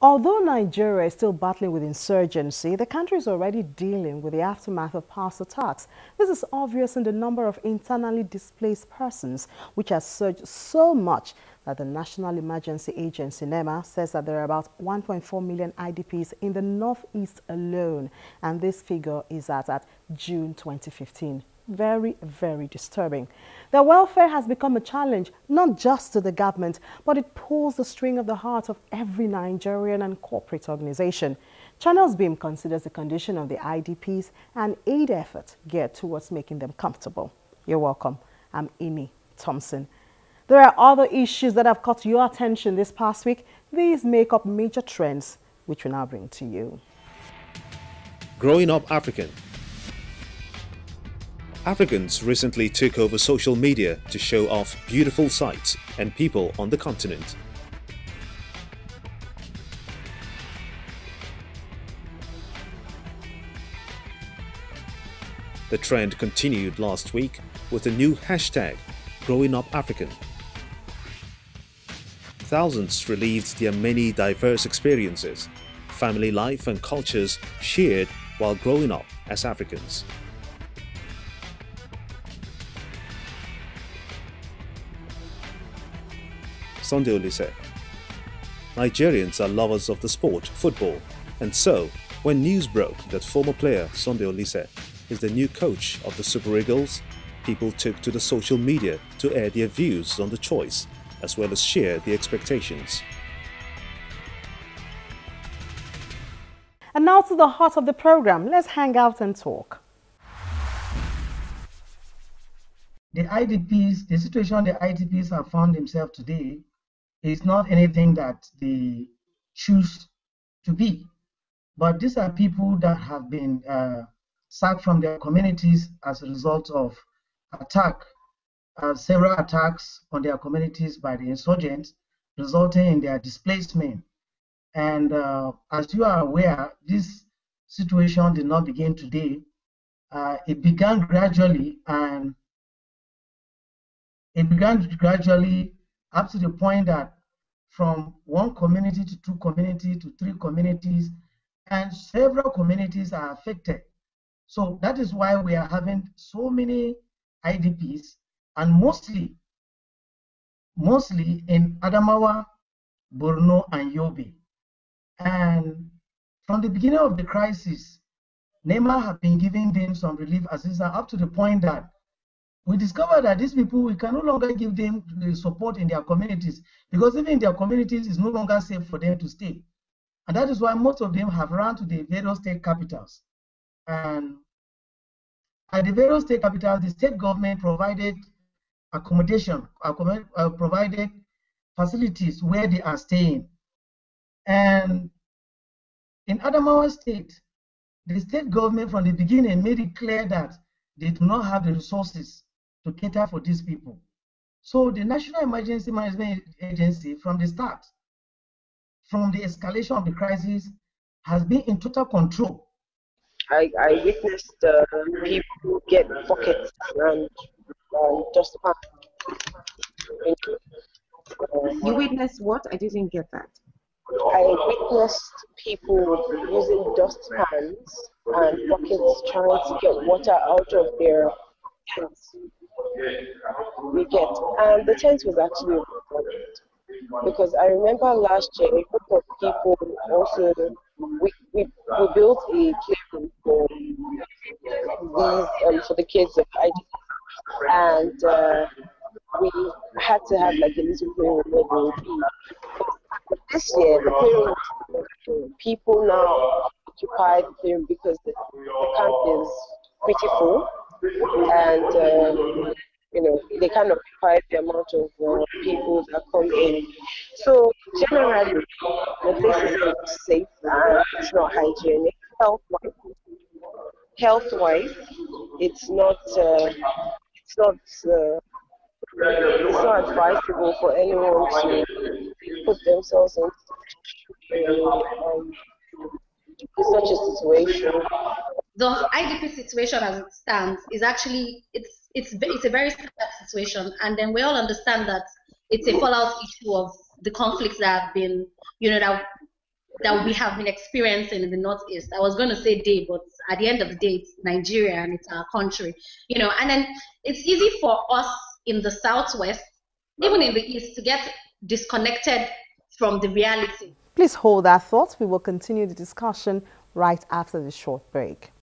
Although Nigeria is still battling with insurgency, the country is already dealing with the aftermath of past attacks. This is obvious in the number of internally displaced persons, which has surged so much that the National Emergency Agency, NEMA, says that there are about 1.4 million IDPs in the northeast alone. And this figure is at June 2015. Very, very disturbing. Their welfare has become a challenge, not just to the government, but it pulls the string of the heart of every Nigerian and corporate organization. Channels Beam considers the condition of the IDPs an aid effort geared towards making them comfortable. You're welcome. I'm Amy Thompson. There are other issues that have caught your attention this past week. These make up major trends, which we now bring to you. Growing up African. Africans recently took over social media to show off beautiful sights and people on the continent. The trend continued last week with a new hashtag, Growing Up African. Thousands relived their many diverse experiences, family life and cultures shared while growing up as Africans. Sunday Olise. Nigerians are lovers of the sport, football, and so, when news broke that former player Sunday Olise is the new coach of the Super Eagles, people took to the social media to air their views on the choice, as well as share their expectations. And now to the heart of the program. Let's hang out and talk. The IDPs, the situation the IDPs have found themselves today is not anything that they choose to be. But these are people that have been sacked from their communities as a result of several attacks on their communities by the insurgents, resulting in their displacement. And as you are aware, this situation did not begin today. It began gradually, and up to the point that from one community to two communities to three communities, and several communities are affected. So that is why we are having so many IDPs, and mostly in Adamawa, Borno, and Yobe. And from the beginning of the crisis, NEMA have been giving them some relief assistance up to the point that we discovered that these people, we can no longer give them the support in their communities, because even in their communities, it's no longer safe for them to stay. And that is why most of them have run to the various state capitals. And at the various state capitals, the state government provided accommodation, provided facilities where they are staying. And in Adamawa State, the state government from the beginning made it clear that they do not have the resources to cater for these people. So the National Emergency Management Agency, from the start, from the escalation of the crisis, has been in total control. I witnessed people get buckets and dustpan. You witnessed what? I didn't get that. I witnessed people using dustpans and buckets trying to get water out of their tents. And the tent was actually overcrowded. Because I remember last year, a group of people also, we built a playroom for the kids of IDPs, and we had to have like a little playroom where they would be. But this year, the playroom, people now occupy the playroom because the camp is pretty full, and they kind of occupy the amount of people that come in. So generally, the place is not safe and it's not hygienic. Health-wise, it's not advisable for anyone to put themselves in such a situation. The IDP situation as it stands is actually it's a very sad situation, and then we all understand that it's a fallout issue of the conflicts that have been that that we have been experiencing in the Northeast. I was going to say they, but at the end of the day, it's Nigeria and it's our country, you know. And then it's easy for us in the Southwest, even in the East, to get disconnected from the reality. Please hold that thought. We will continue the discussion right after the short break.